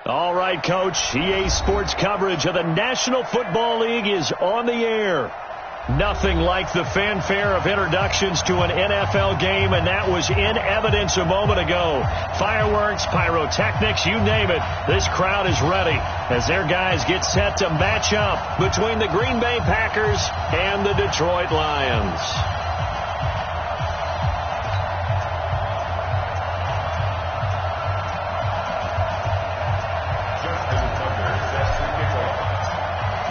All right, Coach. EA Sports coverage of the National Football League is on the air. Nothing like the fanfare of introductions to an NFL game, and that was in evidence a moment ago. Fireworks, pyrotechnics, you name it. This crowd is ready as their guys get set to match up between the Green Bay Packers and the Detroit Lions.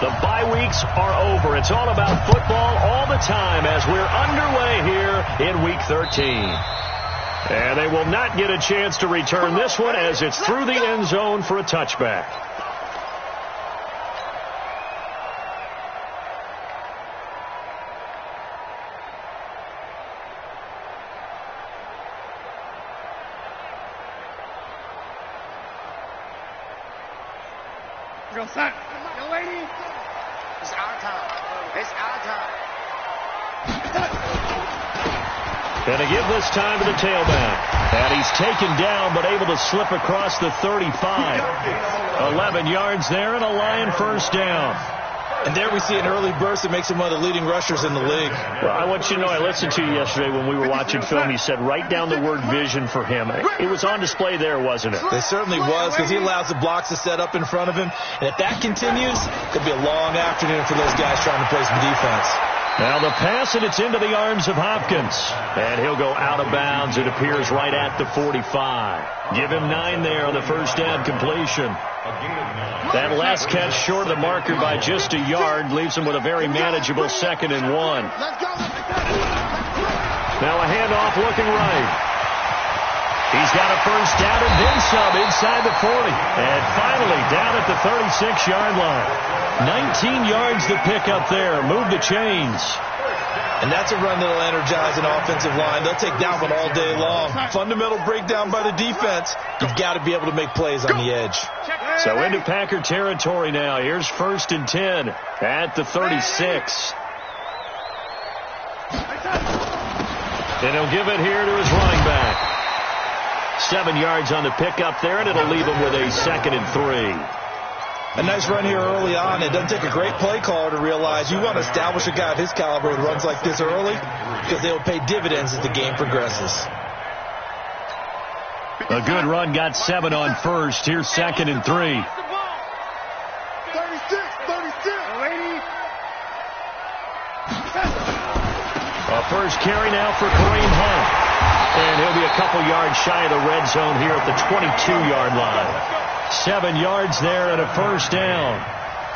The bye weeks are over. It's all about football all the time as we're underway here in Week 13. And they will not get a chance to return this one as it's through the end zone for a touchback. Go, son. Go, lady. It's our time. It's our time. Going to give this time to the tailback. And he's taken down but able to slip across the 35. 11 yards there and a Lion first down. And there we see an early burst that makes him one of the leading rushers in the league. Well, I want you to know, I listened to you yesterday when we were watching film. You said write down the word vision for him. It was on display there, wasn't it? It certainly was, because he allows the blocks to set up in front of him. And if that continues, it could be a long afternoon for those guys trying to play some defense. Now the pass, and it's into the arms of Hopkins. And he'll go out of bounds. It appears right at the 45. Give him 9 there on the first down completion. That last catch short of the marker by just a yard leaves him with a very manageable 2nd and 1. Now a handoff looking right. He's got a first down and then some inside the 40. And finally down at the 36-yard line. 19 yards to pick up there. Move the chains. And that's a run that'll energize an offensive line. They'll take that one all day long. Fundamental breakdown by the defense. You've got to be able to make plays on the edge. So into Packer territory now. Here's 1st and 10 at the 36. And he'll give it here to his running back. 7 yards on the pickup there, and it'll leave him with a 2nd and 3. A nice run here early on. It doesn't take a great play caller to realize you want to establish a guy of his caliber with runs like this early because they'll pay dividends as the game progresses. A good run, got 7 on first. Here's 2nd and 3. 36. A first carry now for Kareem Hunt. And he'll be a couple yards shy of the red zone here at the 22-yard line. 7 yards there and a first down.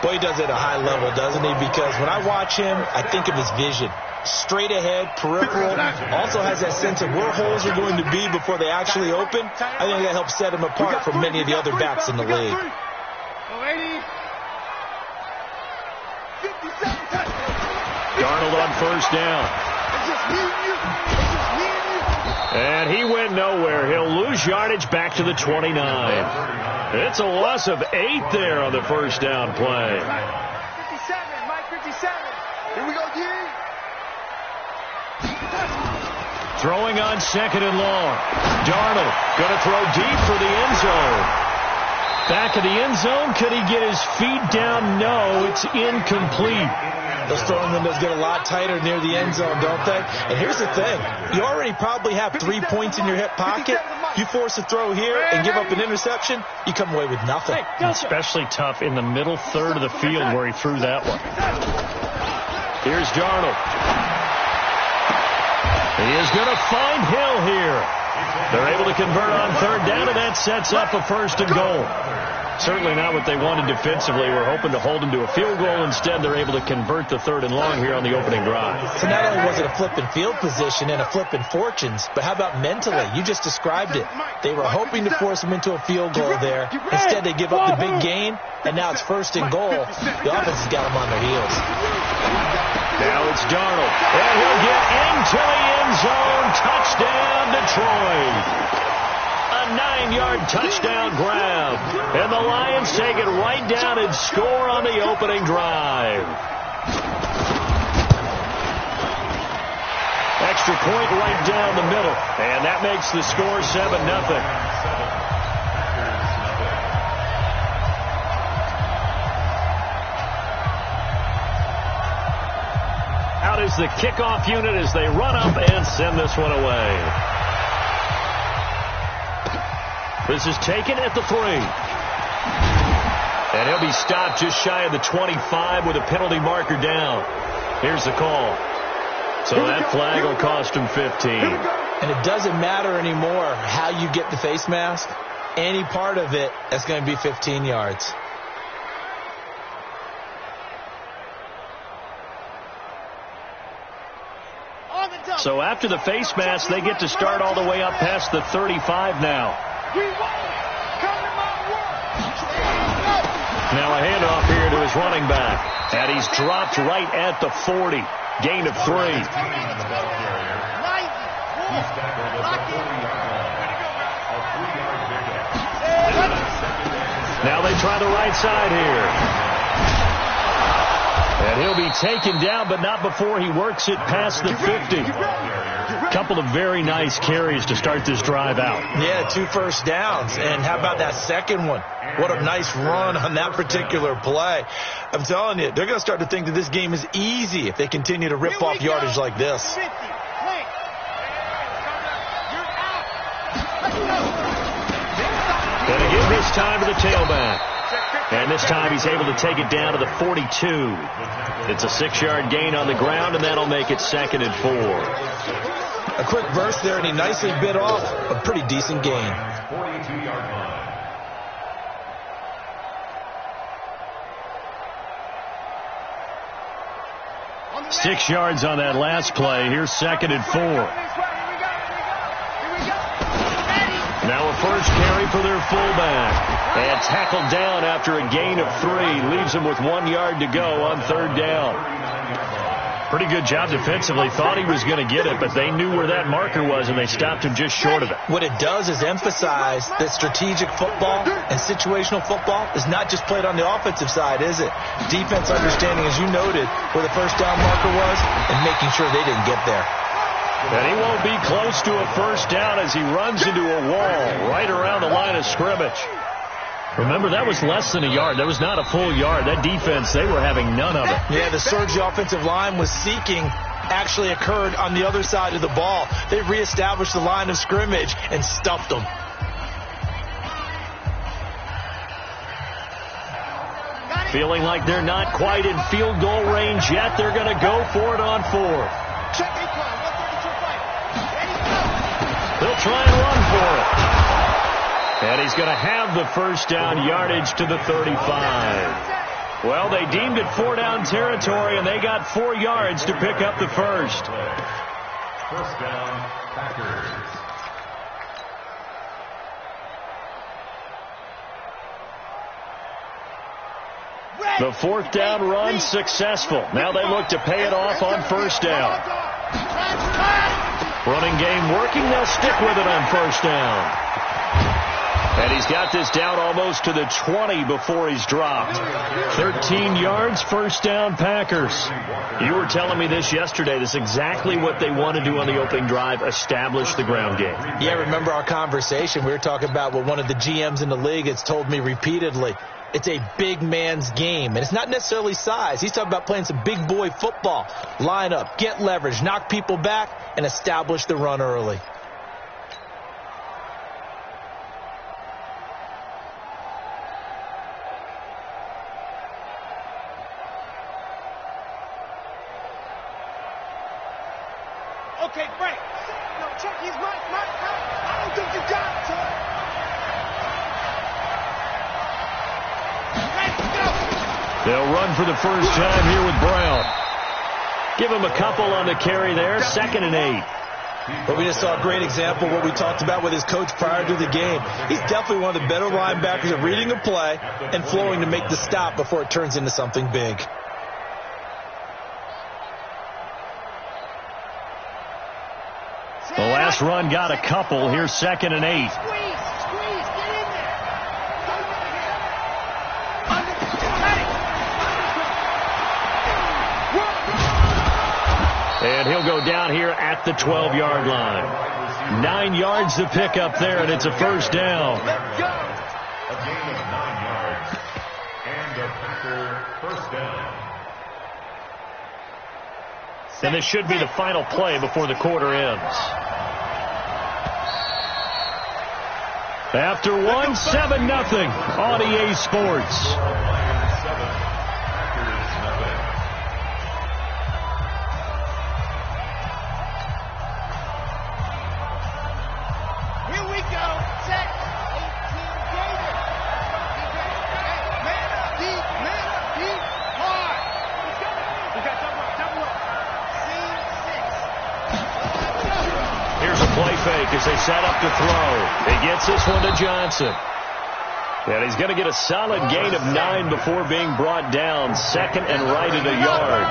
Boy, he does it at a high level, doesn't he? Because when I watch him, I think of his vision. Straight ahead, peripheral. Also has that sense of where holes are going to be before they actually open. I think that helps set him apart from many of the other backs in the league. Darnold on first down. And he went nowhere. He'll lose yardage back to the 29. It's a loss of 8 there on the first down play. 57, Mike 57. Here we go, D. Throwing on 2nd and long. Darnold going to throw deep for the end zone. Back of the end zone. Could he get his feet down? No, it's incomplete. Those throwing windows get a lot tighter near the end zone, don't they? And here's the thing. You already probably have 3 points in your hip pocket. You force a throw here and give up an interception, you come away with nothing. Especially tough in the middle third of the field where he threw that one. Here's Darnold. He is going to find Hill here. They're able to convert on 3rd down, and that sets up a 1st and goal. Certainly not what they wanted defensively. We're hoping to hold them to a field goal. Instead, they're able to convert the 3rd and long here on the opening drive. So not only was it a flip in field position and a flip in fortunes, but how about mentally? You just described it. They were hoping to force them into a field goal there. Instead, they give up the big gain, and now it's 1st and goal. The offense has got them on their heels. Now it's Darnold. And he'll get into the end zone. Touchdown, Detroit. A 9-yard touchdown grab. And the Lions take it right down and score on the opening drive. Extra point right down the middle. And that makes the score 7-0. Out is the kickoff unit as they run up and send this one away. This is taken at the 3. And he'll be stopped just shy of the 25 with a penalty marker down. Here's the call. So that flag will cost him 15. And it doesn't matter anymore how you get the face mask. Any part of it, that's going to be 15 yards. So after the face mask, they get to start all the way up past the 35 now. Now a handoff here to his running back. And he's dropped right at the 40. Gain of 3. Now they try the right side here. And he'll be taken down, but not before he works it past the 50. Couple of very nice carries to start this drive out. Yeah, 2 first downs. And how about that second one? What a nice run on that particular play. I'm telling you, they're going to start to think that this game is easy if they continue to rip off yardage like this. And again this time to the tailback. And this time he's able to take it down to the 42. It's a 6-yard gain on the ground, and that'll make it 2nd and 4. A quick burst there, and he nicely bit off a pretty decent gain. 42-yard line. Six yards on that last play. Here's 2nd and 4. Now a first carry for their fullback. And tackled down after a gain of 3. Leaves him with 1 yard to go on 3rd down. Pretty good job defensively. Thought he was going to get it, but they knew where that marker was, and they stopped him just short of it. What it does is emphasize that strategic football and situational football is not just played on the offensive side, is it? Defense understanding, as you noted, where the first down marker was and making sure they didn't get there. And he won't be close to a first down as he runs into a wall right around the line of scrimmage. Remember, that was less than a yard. That was not a full yard. That defense, they were having none of it. Yeah, the surge the offensive line was seeking actually occurred on the other side of the ball. They reestablished the line of scrimmage and stuffed them. Feeling like they're not quite in field goal range yet. They're going to go for it on 4th. They'll try and run for it. And he's going to have the first down yardage to the 35. Well, they deemed it 4-down territory, and they got 4 yards to pick up the first. First down, Packers. The 4th down run successful. Now they look to pay it off on first down. Running game working. They'll stick with it on first down. And he's got this down almost to the 20 before he's dropped. 13 yards, first down, Packers. You were telling me this yesterday. This is exactly what they want to do on the opening drive, establish the ground game. Yeah, remember our conversation. We were talking about what one of the GMs in the league has told me repeatedly. It's a big man's game, and it's not necessarily size. He's talking about playing some big boy football. Line up, get leverage, knock people back, and establish the run early. Okay, break. No, check his mic. I don't think you got it, sir. Let's go. They'll run for the first time here with Brown. Give him a couple on the carry there. 2nd and 8. But we just saw a great example of what we talked about with his coach prior to the game. He's definitely one of the better linebackers at reading a play and flowing to make the stop before it turns into something big. The last run got a couple. Here's 2nd and 8. Squeeze, get in there. And he'll go down here at the 12-yard line. 9 yards to pick up there, and it's a first down. Let's go. A gain of 9 yards. And a Packer first down. And this should be the final play before the quarter ends. After 1, 7-0 on EA Sports. As they set up to throw. He gets this one to Johnson. And he's going to get a solid gain of 9 before being brought down. Second and right at a yard.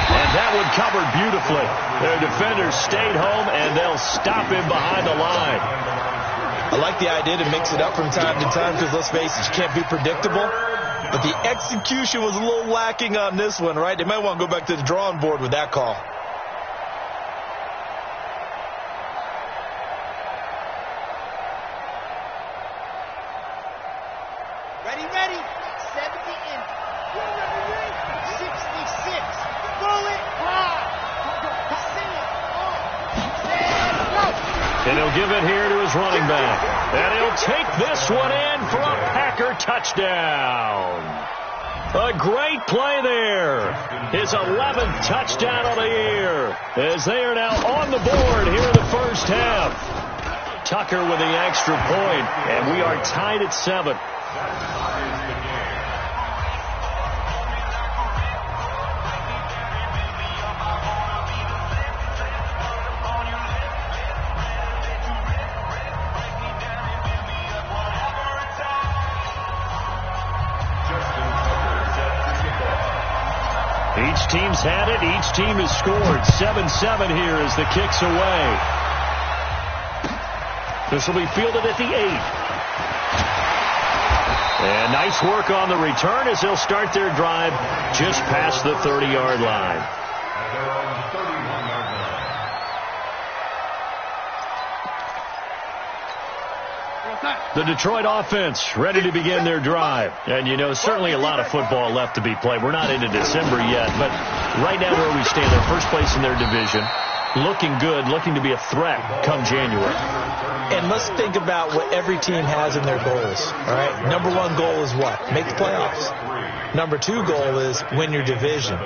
And that one covered beautifully. Their defenders stayed home, and they'll stop him behind the line. I like the idea to mix it up from time to time because, let's face it, you can't be predictable. But the execution was a little lacking on this one, right? They might want to go back to the drawing board with that call. Ready, ready. 70 in. 66. Bullet high. And he'll give it here to his running back. And he'll take this one in for a Packer touchdown. A great play there. His 11th touchdown of the year. As they are now on the board here in the first half. Tucker with the extra point. And we are tied at 7. Each team's had it. Each team has scored. 7-7 here as the kick's away. This will be fielded at the 8. And nice work on the return as they'll start their drive just past the 30-yard line. The Detroit offense ready to begin their drive. And, you know, certainly a lot of football left to be played. We're not into December yet, but right now where we stand, they're first place in their division. Looking good, looking to be a threat come January. And let's think about what every team has in their goals, all right? Number 1 goal is what? Make the playoffs. Number 2 goal is win your division.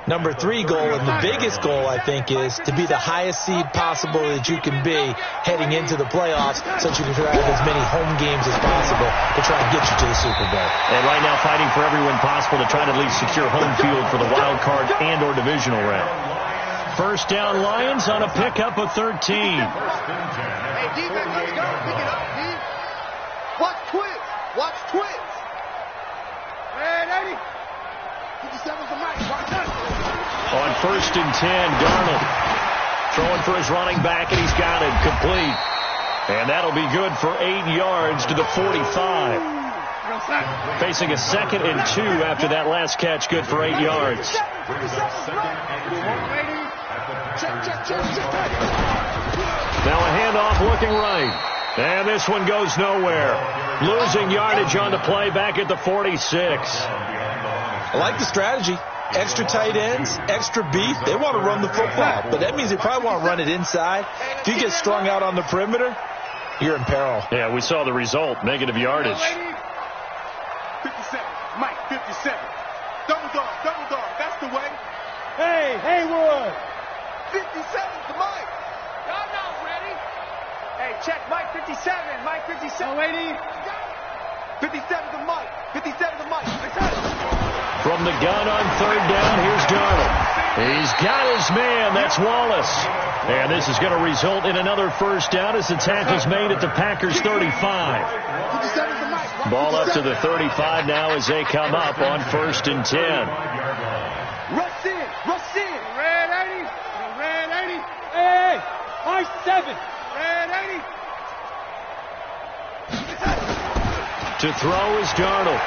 Number 3 goal, and the biggest goal, I think, is to be the highest seed possible that you can be heading into the playoffs so that you can have as many home games as possible to try and get you to the Super Bowl. And right now fighting for everyone possible to try to at least secure home field for the wild card and or divisional round. First down Lions on a pickup of 13. Hey, defense, let's go. Pick it up, D. Watch twins. Watch twins. Man, 80. 57's the mic. Watch out. On first and 10, Darnold throwing for his running back, and he's got it complete. And that'll be good for 8 yards to the 45. Facing a 2nd and 2 after that last catch, good for 8 yards. Now a handoff looking right. And this one goes nowhere. Losing yardage on the play back at the 46. I like the strategy. Extra tight ends, extra beef. They want to run the football, but that means they probably want to run it inside. If you get strung out on the perimeter, you're in peril. Yeah, we saw the result. Negative yardage. 57. Mike, 57. Double dog. That's the way. Hey, Haywood. 57's the Mike. Y'all not ready. Hey, check Mike 57. Mike 57. Oh, 80. 57's the Mike. 57's the Mike. From the gun on third down, here's Darnold. He's got his man. That's Wallace. And this is going to result in another first down as the tackle's made at the Packers 35. Ball up to the 35 now as they come up on first and 10. Rush in. Red 80. Red 80. Hey, I-7. Red 80. To throw is Darnold.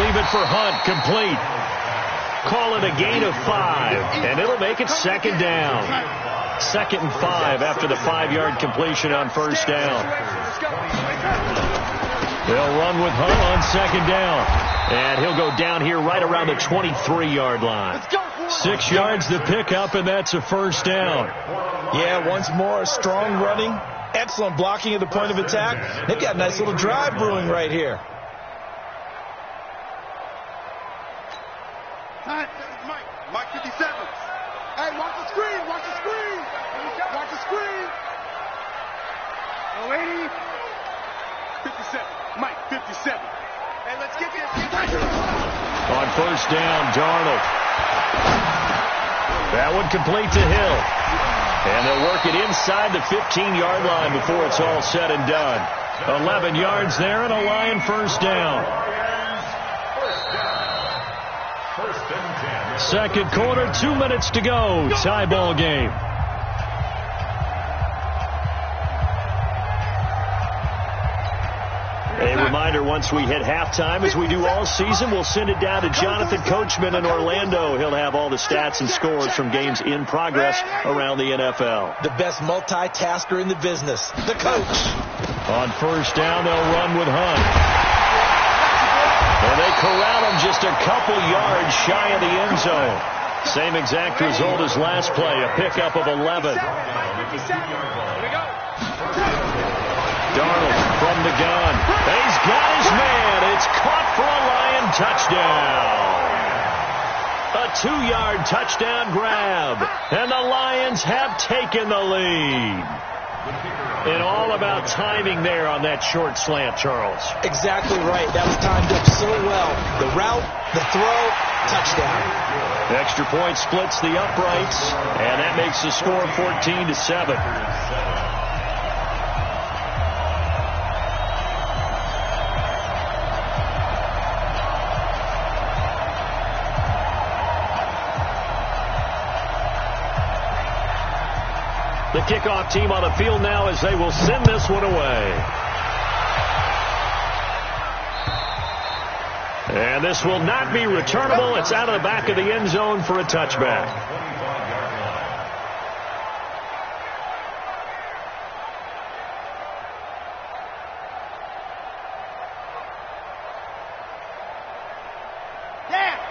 leave it for Hunt, complete. Call it a gain of 5, and it'll make it second down. 2nd and 5 after the 5-yard completion on first down. They'll run with Hunt on second down. And he'll go down here right around the 23-yard line. 6 yards to pick up, and that's a first down. Yeah, once more, strong running, excellent blocking at the point of attack. They've got a nice little drive brewing right here. Mike 57. Hey, watch the screen, watch the screen. Watch the screen. Oh, 80. 57. Mike 57. Hey, let's get this. On first down, Darnold. That one complete to Hill. And they'll work it inside the 15-yard line before it's all said and done. 11 yards there and a Lion first down. Second quarter, 2 minutes to go. Tie ball game. A reminder, once we hit halftime, as we do all season, we'll send it down to Jonathan Coachman in Orlando. He'll have all the stats and scores from games in progress around the NFL. The best multitasker in the business, the coach. On first down, they'll run with Hunt. And they corral him just a couple yards shy of the end zone. Same exact result as last play, a pickup of 11. Darnold from the gun. He's got his man. It's caught for a Lion touchdown. A 2-yard touchdown grab. And the Lions have taken the lead. And all about timing there on that short slant, Charles. Exactly right. That was timed up so well. The route, the throw, touchdown. The extra point splits the uprights, and that makes the score 14-7. The kickoff team on the field now as they will send this one away. And this will not be returnable. It's out of the back of the end zone for a touchback.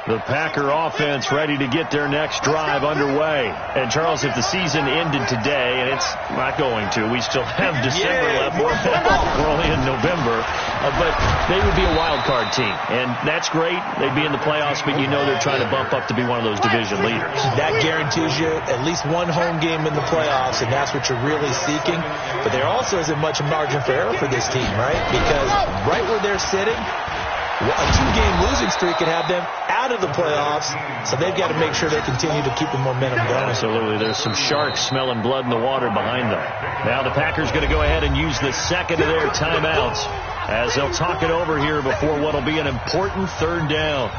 The Packer offense ready to get their next drive underway. And, Charles, if the season ended today, and it's not going to, we still have December left. We're only in November. But they would be a wild card team. And that's great. They'd be in the playoffs, but you know they're trying to bump up to be one of those division leaders. That guarantees you at least one home game in the playoffs, and that's what you're really seeking. But there also isn't much margin for error for this team, right? Because right where they're sitting, a 2-game losing streak could have them out of the playoffs, so they've got to make sure they continue to keep the momentum going. Absolutely. There's some sharks smelling blood in the water behind them. Now the Packers going to go ahead and use the second of their timeouts as they'll talk it over here before what will be an important third down.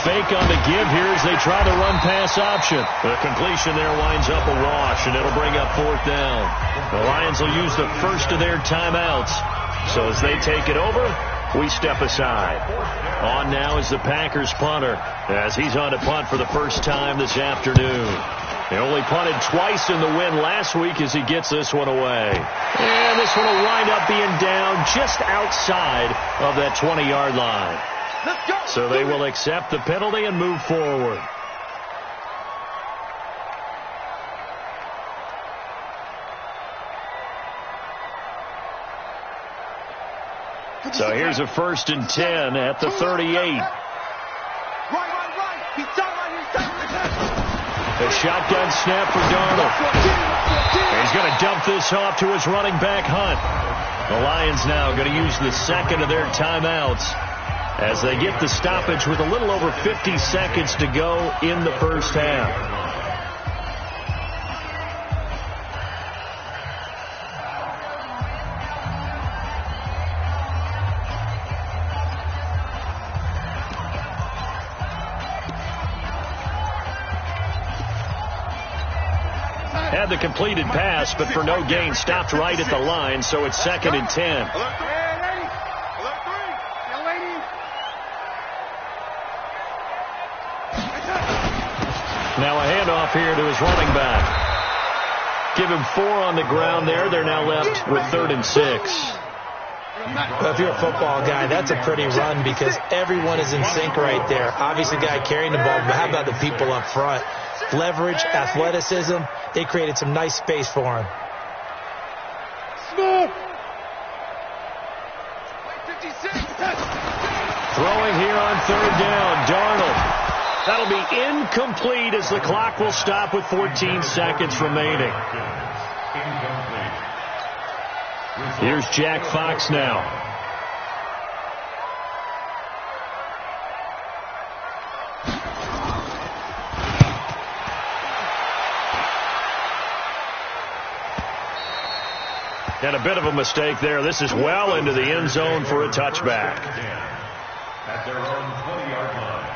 Fake on the give here as they try to run pass option. The completion there winds up a wash, and it'll bring up fourth down. The Lions will use the first of their timeouts. So as they take it over, we step aside. On now is the Packers punter as he's on to punt for the first time this afternoon. They only punted twice in the win last week as he gets this one away. And this one will wind up being down just outside of that 20-yard line. So they will accept the penalty and move forward. So here's a 1st and 10 at the 38. Right. They shotgun snap for Darnold. He's going to dump this off to his running back, Hunt. The Lions now going to use the second of their timeouts as they get the stoppage with a little over 50 seconds to go in the first half. Had the completed pass, but for no gain, stopped right at the line, so it's 2nd and 10. Now a handoff here to his running back. Give him 4 on the ground there. They're now left with 3rd and 6. Well, if you're a football guy, that's a pretty run because everyone is in sync right there. Obviously, the guy carrying the ball, but how about the people up front? Leverage, athleticism, they created some nice space for him. Throwing here on 3rd down, Darnold. That'll be incomplete as the clock will stop with 14 seconds remaining. Here's Jack Fox now. And a bit of a mistake there. This is well into the end zone for a touchback. At their own 20-yard line.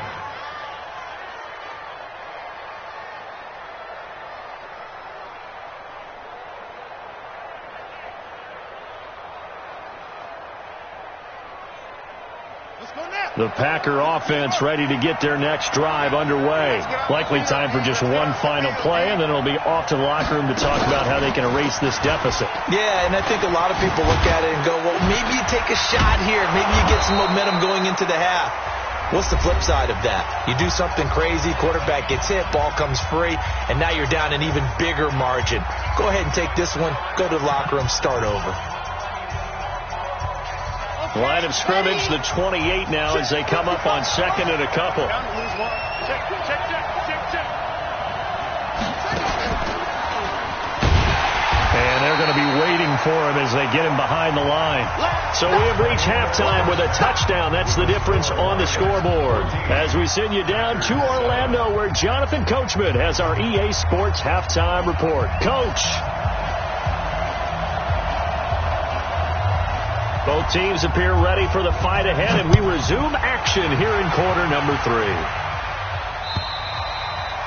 The Packer offense ready to get their next drive underway. Likely time for just one final play, and then it'll be off to the locker room to talk about how they can erase this deficit. Yeah, and I think a lot of people look at it and go, well, maybe you take a shot here. Maybe you get some momentum going into the half. What's the flip side of that? You do something crazy, quarterback gets hit, ball comes free, and now you're down an even bigger margin. Go ahead and take this one, go to the locker room, start over. Line of scrimmage, the 28 now as they come up on 2nd and a couple. And they're going to be waiting for him as they get him behind the line. So we have reached halftime with a touchdown. That's the difference on the scoreboard. As we send you down to Orlando, where Jonathan Coachman has our EA Sports halftime report. Coach. Both teams appear ready for the fight ahead, and we resume action here in quarter number 3.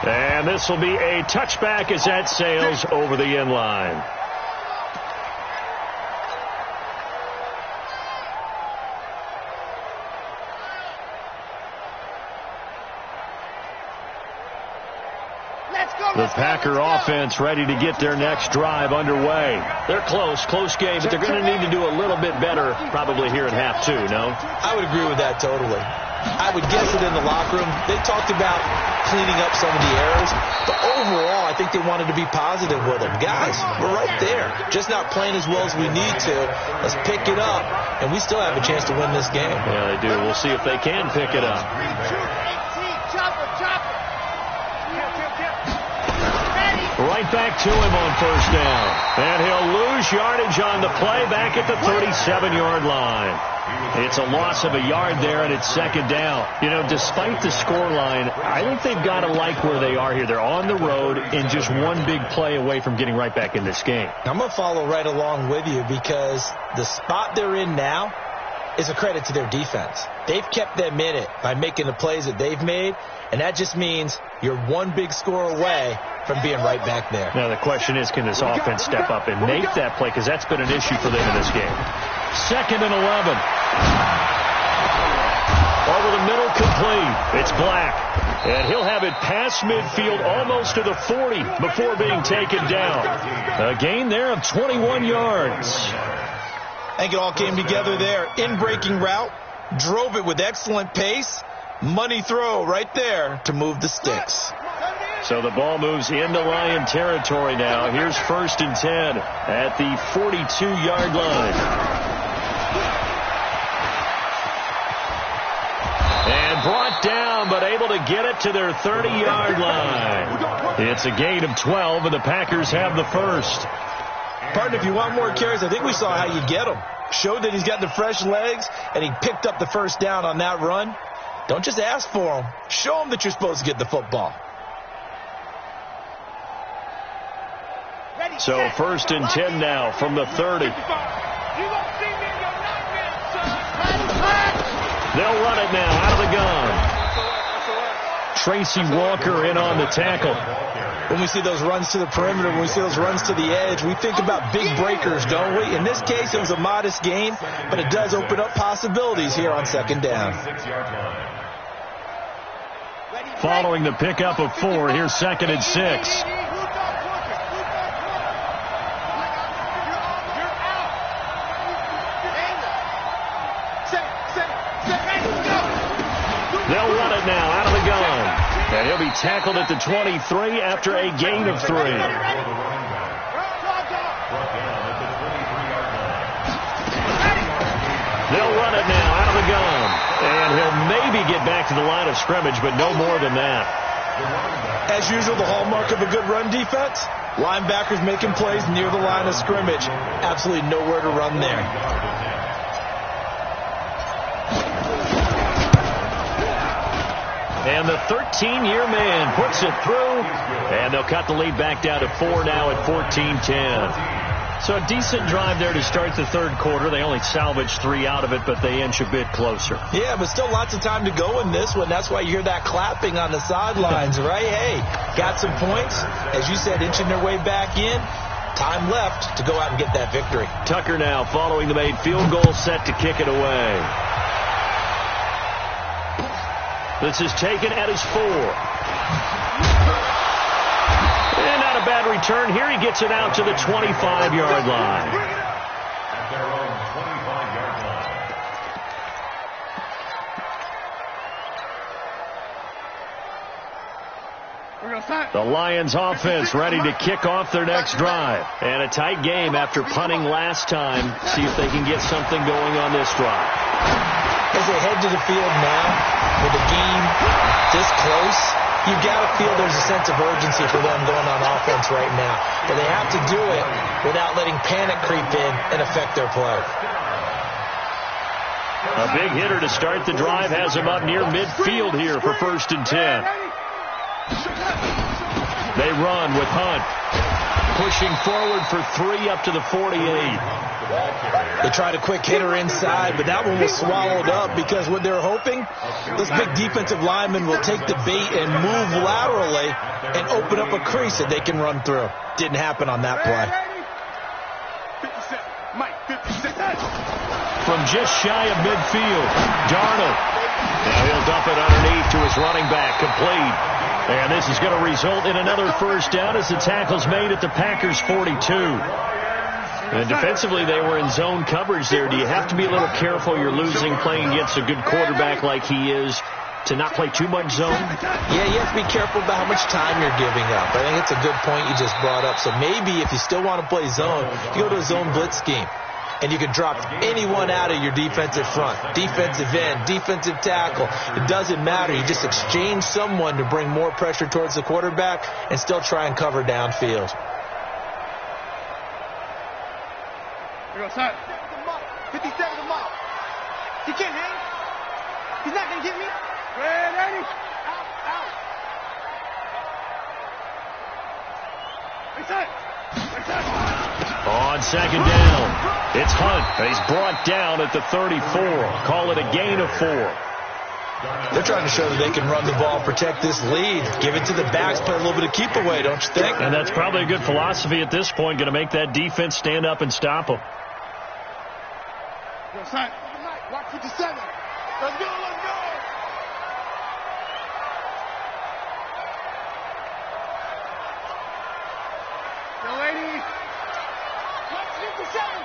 And this will be a touchback as that sails over the end line. The Packer offense ready to get their next drive underway. They're close game, but they're going to need to do a little bit better probably here at half 2, no? I would agree with that totally. I would guess it in the locker room. They talked about cleaning up some of the errors, but overall, I think they wanted to be positive with them. Guys, we're right there. Just not playing as well as we need to. Let's pick it up, and we still have a chance to win this game. Yeah, they do. We'll see if they can pick it up. Right back to him on 1st down. And he'll lose yardage on the play back at the 37-yard line. It's a loss of a yard there, and it's 2nd down. You know, despite the scoreline, I think they've got to like where they are here. They're on the road and just one big play away from getting right back in this game. I'm going to follow right along with you because the spot they're in now is a credit to their defense. They've kept them in it by making the plays that they've made, and that just means you're one big score away from being right back there. Now the question is, can this offense step up and make that play? Because that's been an issue for them in this game. 2nd and 11. Over the middle, complete. It's Black. And he'll have it past midfield almost to the 40 before being taken down. A gain there of 21 yards. I think it all came together there. In-breaking route, drove it with excellent pace. Money throw right there to move the sticks. So the ball moves into Lion territory now. Here's 1st and 10 at the 42-yard line. And brought brought down, but able to get it to their 30-yard line. It's a gain of 12, and the Packers have the first. Pardon, if you want more carries, I think we saw how you get them. Showed that he's got the fresh legs, and he picked up the first down on that run. Don't just ask for him. Show him that you're supposed to get the football. So 1st and 10 now from the 30. They'll run it now out of the gun. Tracy Walker in on the tackle. When we see those runs to the perimeter, when we see those runs to the edge, we think about big breakers, don't we? In this case, it was a modest gain, but it does open up possibilities here on 2nd down. Following the pickup of 4, here's 2nd and 6. They'll run it now out of the gun. And he'll be tackled at the 23 after a gain of 3. They'll run it now out of the gun. And he'll maybe get back to the line of scrimmage, but no more than that. As usual, the hallmark of a good run defense, linebackers making plays near the line of scrimmage. Absolutely nowhere to run there. And the 13-year man puts it through, and they'll cut the lead back down to 4 now at 14-10. So a decent drive there to start the 3rd quarter. They only salvaged 3 out of it, but they inch a bit closer. Yeah, but still lots of time to go in this one. That's why you hear that clapping on the sidelines, right? Hey, got some points. As you said, inching their way back in. Time left to go out and get that victory. Tucker now following the made field goal, set to kick it away. This is taken at his 4. And not a bad return here. He gets it out to the 25-yard line. At their own 25-yard line. The Lions offense ready to kick off their next drive. And a tight game after punting last time. See if they can get something going on this drive. As they head to the field now, with the game this close, you've got to feel there's a sense of urgency for them going on offense right now. But they have to do it without letting panic creep in and affect their play. A big hitter to start the drive has him up near midfield here for 1st and 10. They run with Hunt. Pushing forward for 3 up to the 48. They tried a quick hitter inside, but that one was swallowed up because what they're hoping, this big defensive lineman will take the bait and move laterally and open up a crease that they can run through. Didn't happen on that play. 57. Mike, 57. From just shy of midfield, Darnold. Now he'll dump it underneath to his running back, complete. And this is going to result in another 1st down as the tackle's made at the Packers' 42. And defensively, they were in zone coverage there. Do you have to be a little careful? You're losing playing against a good quarterback like he is to not play too much zone? Yeah, you have to be careful about how much time you're giving up. I think it's a good point you just brought up. So maybe if you still want to play zone, you go to a zone blitz scheme. And you can drop anyone out of your defensive front, defensive end, defensive tackle. It doesn't matter. You just exchange someone to bring more pressure towards the quarterback and still try and cover downfield. Here goes Hunt. 57 to Mike. He can't hang. He's not going to get me. Ready? Out. On 2nd down, it's Hunt. He's brought down at the 34. Call it a gain of 4. They're trying to show that they can run the ball, protect this lead, give it to the backs, play a little bit of keep away, don't you think? And that's probably a good philosophy at this point, going to make that defense stand up and stop them. Yo, son. Watch 57. Let's go. Yo, lady. Watch 57.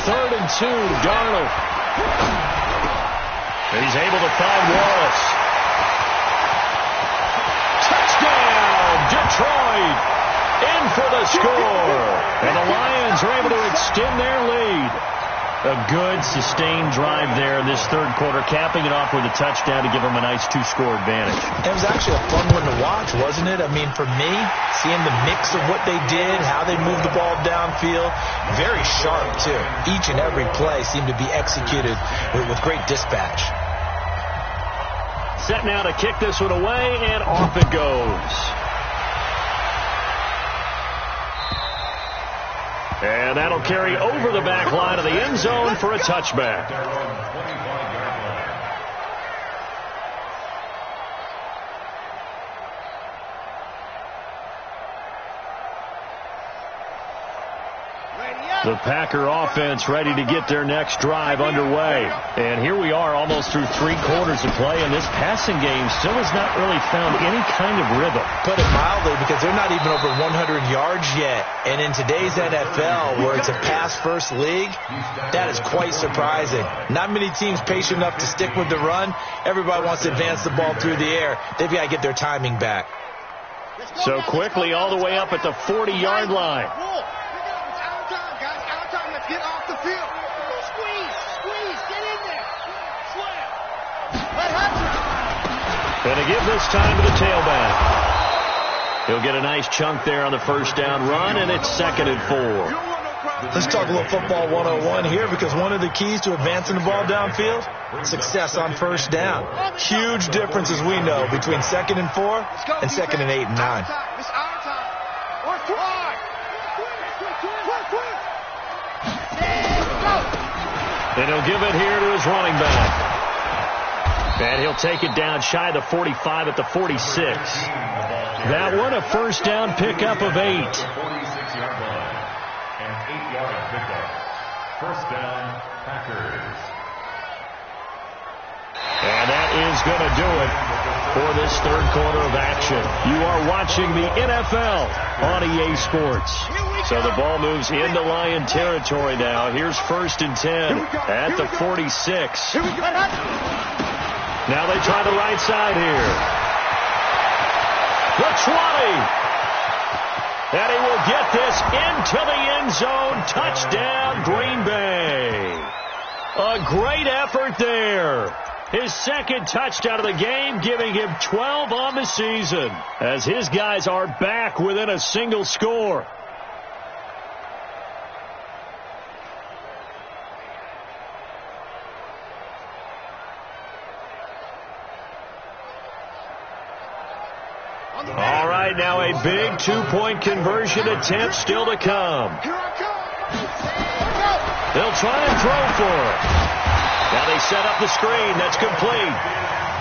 3rd and 2, Darnold. And he's able to find Wallace. Touchdown, Detroit. In for the score. And the Lions are able to extend their lead. A good, sustained drive there in this third quarter, capping it off with a touchdown to give them a nice 2-score advantage. It was actually a fun one to watch, wasn't it? I mean, for me, seeing the mix of what they did, how they moved the ball downfield, very sharp, too. Each and every play seemed to be executed with great dispatch. Set now to kick this one away, and off it goes. And that'll carry over the back line of the end zone for a touchback. The Packer offense ready to get their next drive underway. And here we are almost through 3 quarters of play, and this passing game still has not really found any kind of rhythm. Put it mildly, because they're not even over 100 yards yet. And in today's NFL, where it's a pass-first league, that is quite surprising. Not many teams patient enough to stick with the run. Everybody wants to advance the ball through the air. They've got to get their timing back. So quickly all the way up at the 40-yard line. Get off the field. Squeeze, get in there. Slam. Gonna give this time to the tailback. He'll get a nice chunk there on the first down run, and it's 2nd and 4. Let's talk a little football 101 here, because one of the keys to advancing the ball downfield, success on first down. Huge difference, as we know, between 2nd and 4 and 2nd and 8 and 9. It's our time. Or try. And he'll give it here to his running back. And he'll take it down shy of the 45 at the 46. That one a first down pickup of 8. 46-yard line. An 8-yard pickup. First down, Packers. And that is going to do it for this third quarter of action. You are watching the NFL on EA Sports. So the ball moves into Lion territory now. Here's 1st and 10 at the 46. Now they try the right side here. The 20. And he will get this into the end zone. Touchdown, Green Bay. A great effort there. His 2nd touchdown of the game, giving him 12 on the season, as his guys are back within a single score. All right, now a big 2-point conversion attempt still to come. They'll try and throw for it. Now they set up the screen. That's complete.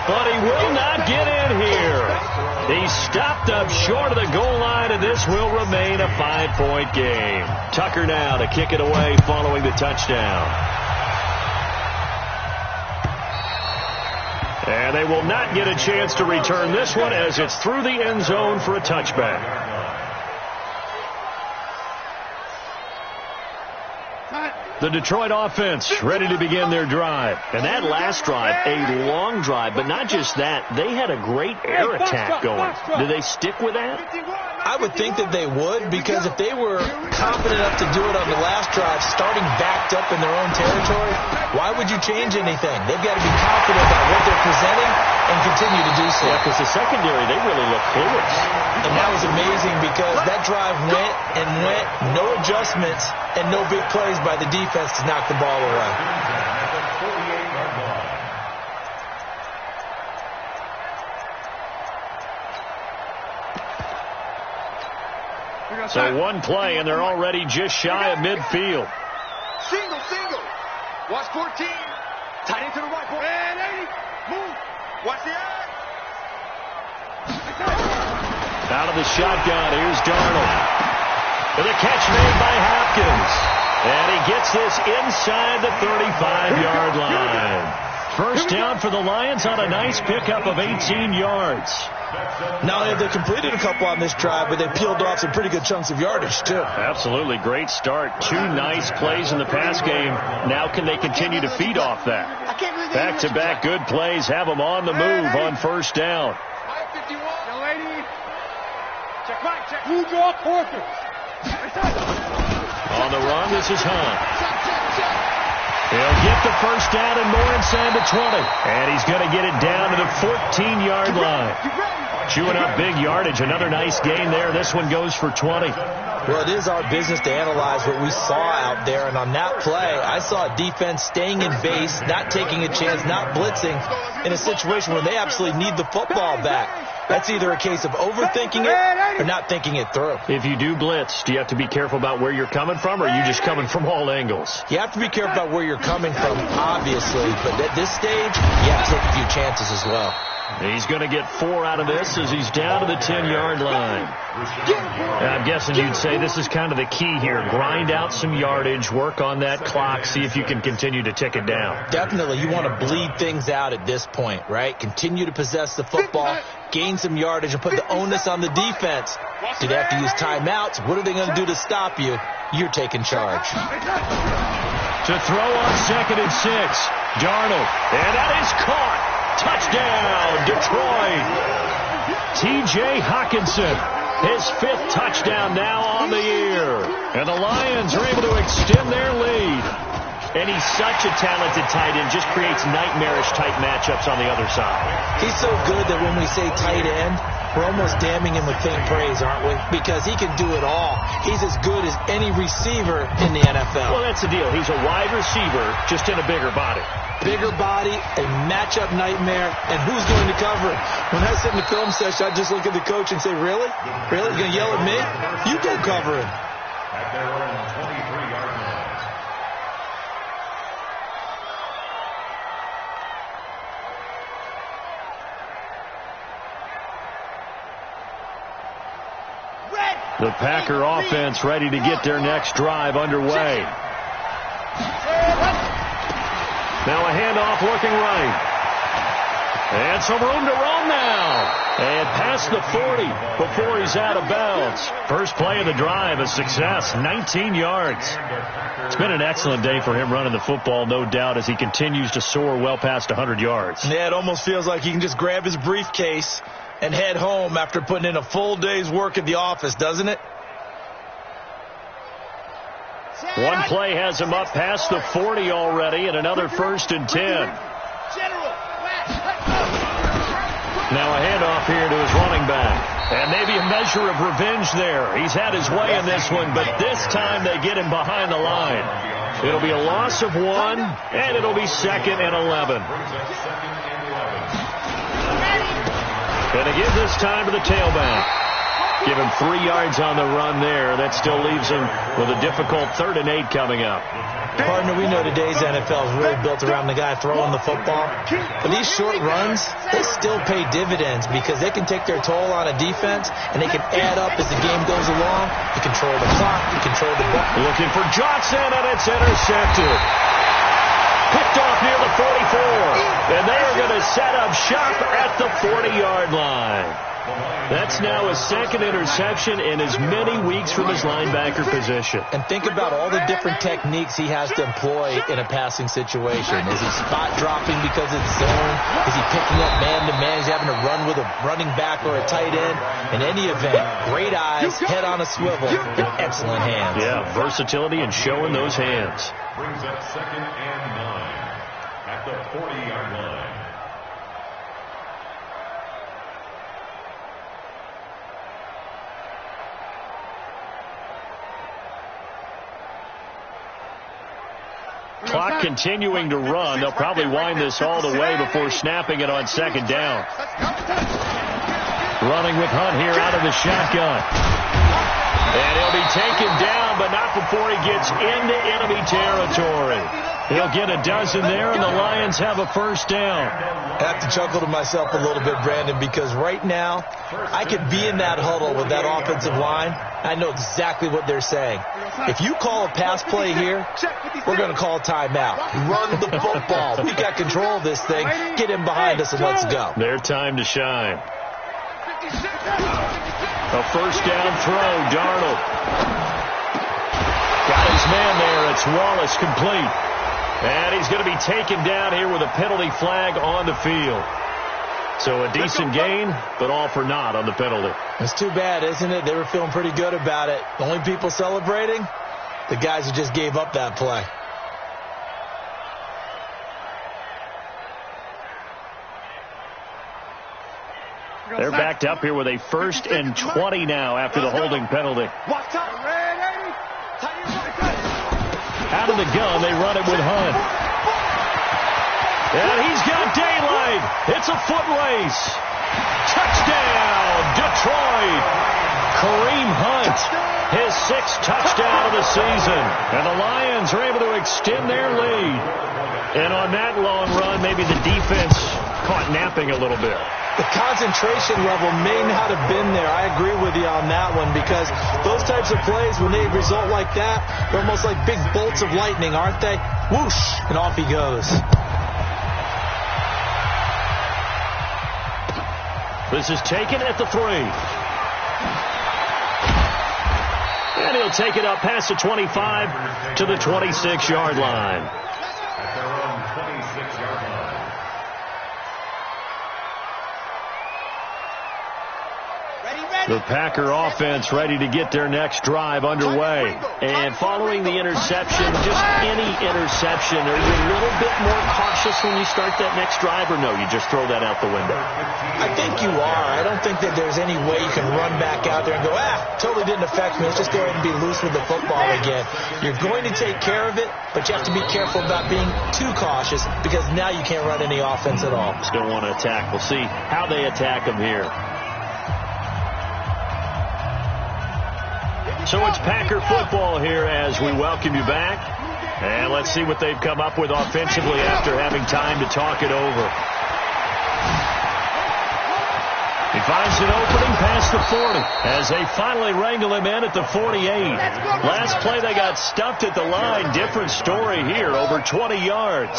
But he will not get in here. He's stopped up short of the goal line, and this will remain a 5-point game. Tucker now to kick it away following the touchdown. And they will not get a chance to return this one, as it's through the end zone for a touchback. The Detroit offense ready to begin their drive. And that last drive, a long drive, but not just that. They had a great air attack going. Do they stick with that? I would think that they would, because if they were confident enough to do it on the last drive, starting backed up in their own territory, why would you change anything? They've got to be confident about what they're presenting and continue to do so. Yeah, because the secondary, they really look clueless. And that was amazing, because that drive went and went, no adjustments, and no big plays by the defense to knock the ball away. So one play, and they're already just shy of midfield. Single. Watch 14. Tight end to the right. And 80. Move. Watch the eye. Out of the shotgun, here's Darnold. With a catch made by Hopkins. And he gets this inside the 35-yard line. First down for the Lions on a nice pickup of 18 yards. Not only have they completed a couple on this drive, but they peeled off some pretty good chunks of yardage, too. Absolutely. Great start. 2 nice plays in the pass game. Now can they continue to feed off that? Back-to-back good plays have them on the move on first down. Young lady. Check right. Check. Who draw quarters? On the run, this is Hunt. He'll get the first down and more inside the 20. And he's going to get it down to the 14-yard line. Chewing up big yardage. Another nice gain there. This one goes for 20. Well, it is our business to analyze what we saw out there. And on that play, I saw a defense staying in base, not taking a chance, not blitzing in a situation where they absolutely need the football back. That's either a case of overthinking it or not thinking it through. If you do blitz, do you have to be careful about where you're coming from, or are you just coming from all angles? You have to be careful about where you're coming from, obviously. But at this stage, you have to take a few chances as well. He's going to get 4 out of this as he's down to the 10-yard line. I'm guessing you'd say this is kind of the key here. Grind out some yardage, work on that clock, see if you can continue to tick it down. Definitely. You want to bleed things out at this point, right? Continue to possess the football, gain some yardage, and put the onus on the defense. Do they have to use timeouts? What are they going to do to stop you? You're taking charge. To throw on 2nd and 6. Darnold. And that is caught. Touchdown, Detroit. T.J. Hockenson, his 5th touchdown now on the year. And the Lions are able to extend their lead. And he's such a talented tight end, just creates nightmarish-type matchups on the other side. He's so good that when we say tight end, we're almost damning him with faint praise, aren't we? Because he can do it all. He's as good as any receiver in the NFL. Well, that's the deal. He's a wide receiver, just in a bigger body. Bigger body, a matchup nightmare, and who's going to cover it? When I sit in the film session, I just look at the coach and say, really? Really? You're going to yell at me? You go cover him. At their own 23-yard line. The Packer offense ready to get their next drive underway. Now a handoff looking right. And some room to roam now. And past the 40 before he's out of bounds. First play of the drive, a success, 19 yards. It's been an excellent day for him running the football, no doubt, as he continues to soar well past 100 yards. Yeah, it almost feels like he can just grab his briefcase and head home after putting in a full day's work at the office, doesn't it? One play has him up past the 40 already, and another 1st and 10. Now a handoff here to his running back. And maybe a measure of revenge there. He's had his way in this one, but this time they get him behind the line. It'll be a loss of 1, and it'll be 2nd and 11. Going to give this time to the tailback. Give him 3 yards on the run there. That still leaves him with a difficult 3rd and 8 coming up. Partner, we know today's NFL is really built around the guy throwing the football. But these short runs, they still pay dividends because they can take their toll on a defense, and they can add up as the game goes along. You control the clock, you control the ball. Looking for Johnson, and it's intercepted. Picked off near the 44. And they're going to set up shop at the 40-yard line. That's now his 2nd interception in as many weeks from his linebacker position. And think about all the different techniques he has to employ in a passing situation. Is he spot dropping because it's zone? Is he picking up man-to-man? Is he having to run with a running back or a tight end? In any event, great eyes, head on a swivel, and excellent hands. Yeah, versatility and showing those hands. Brings up 2nd and 9 at the 40-yard line. Clock continuing to run. They'll probably wind this all the way before snapping it on 2nd down. Running with Hunt here out of the shotgun. And he'll be taken down, but not before he gets into enemy territory. He'll get a dozen there, and the Lions have a 1st down. I have to chuckle to myself a little bit, Brandon, because right now I could be in that huddle with that offensive line. I know exactly what they're saying. If you call a pass play here, we're going to call a timeout. Run the football. We got control of this thing. Get him behind us and let's go. Their time to shine. A 1st down throw, Darnold. Got his man there. It's Wallace complete. And he's going to be taken down here with a penalty flag on the field. So a decent gain, but all for naught on the penalty. It's too bad, isn't it? They were feeling pretty good about it. The only people celebrating, the guys who just gave up that play. They're backed up here with a 1st and 20 now after the holding penalty. Out of the gun, they run it with Hunt. And he's got daylight. It's a foot race. Touchdown, Detroit. Kareem Hunt, his 6th touchdown of the season. And the Lions are able to extend their lead. And on that long run, maybe the defense caught napping a little bit. The concentration level may not have been there. I agree with you on that one, because those types of plays, when they result like that, they're almost like big bolts of lightning, aren't they? Whoosh, and off he goes. This is taken at the 3. And he'll take it up past the 25 to the 26-yard line. At their own 26-yard line. The Packer offense ready to get their next drive underway. And following the interception, just any interception, are you a little bit more cautious when you start that next drive, or no, you just throw that out the window? I think you are. I don't think that there's any way you can run back out there and go, totally didn't affect me. Let's just go ahead and be loose with the football again. You're going to take care of it, but you have to be careful about being too cautious, because now you can't run any offense at all. Still want to attack. We'll see how they attack them here. So it's Packer football here as we welcome you back. And let's see what they've come up with offensively after having time to talk it over. He finds an opening past the 40 as they finally wrangle him in at the 48. Last play they got stuffed at the line. Different story here, over 20 yards.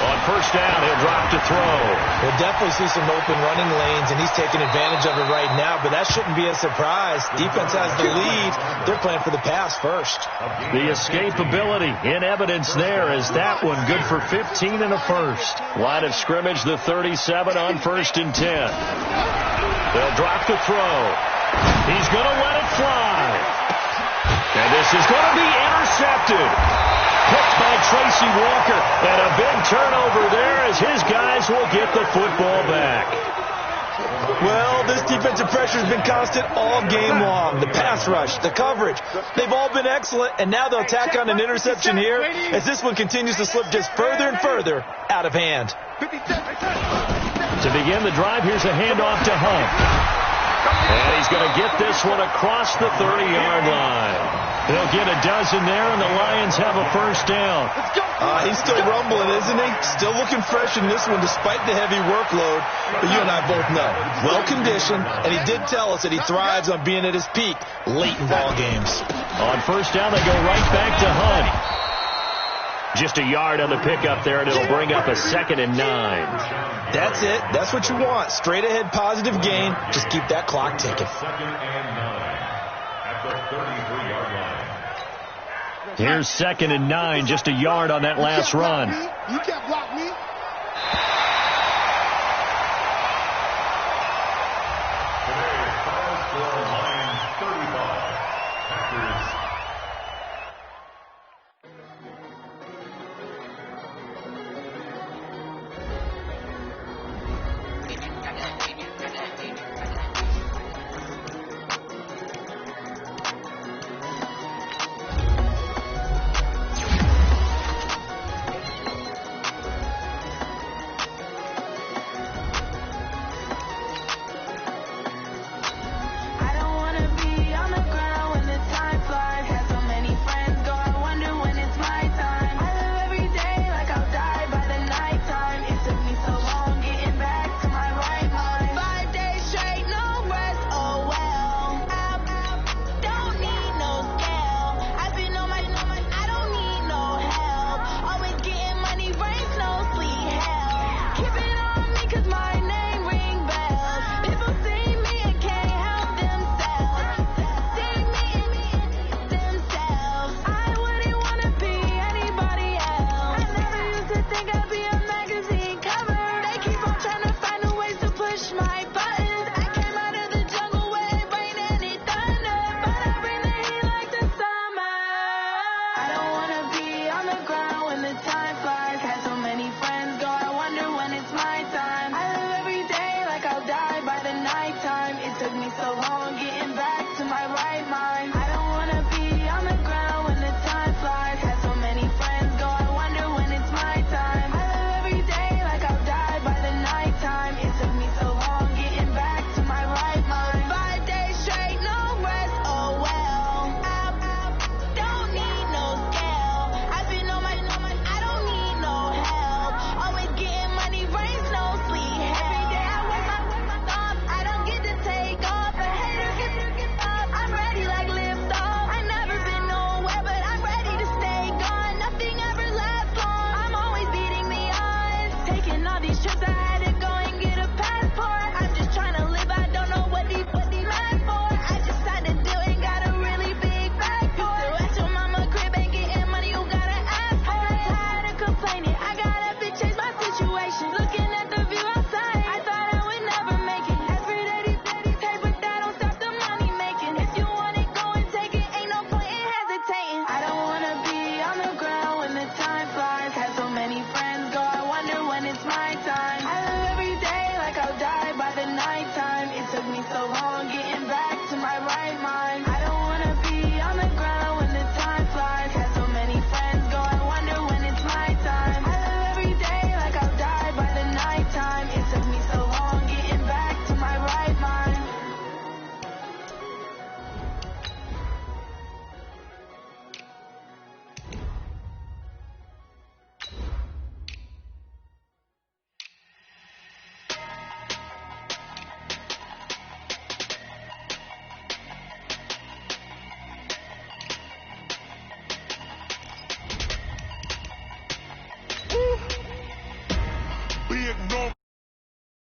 On 1st down, he'll drop to throw. We'll definitely see some open running lanes, and he's taking advantage of it right now, but that shouldn't be a surprise. Defense has the lead. They're playing for the pass first. The escapability in evidence there as that one good for 15 and a 1st. Line of scrimmage, the 37 on 1st and 10. They'll drop to throw. He's going to let it fly. And this is going to be intercepted. Picked by Tracy Walker, and a big turnover there as his guys will get the football back. Well, this defensive pressure has been constant all game long. The pass rush, the coverage, they've all been excellent, and now they'll tack on an interception here as this one continues to slip just further and further out of hand. To begin the drive, here's a handoff to Hunt. And he's going to get this one across the 30-yard line. They'll get a dozen there, and the Lions have a 1st down. He's still rumbling, isn't he? Still looking fresh in this one despite the heavy workload. But you and I both know, well-conditioned, and he did tell us that he thrives on being at his peak late in ball games. On 1st down, they go right back to Hunt. Just a yard on the pickup there, and it'll bring up a 2nd and 9. That's it. That's what you want. Straight ahead positive gain. Just keep that clock ticking. 2nd and 9 at the 33-yard line. Here's 2nd and 9, just a yard on that last run. You can't block me.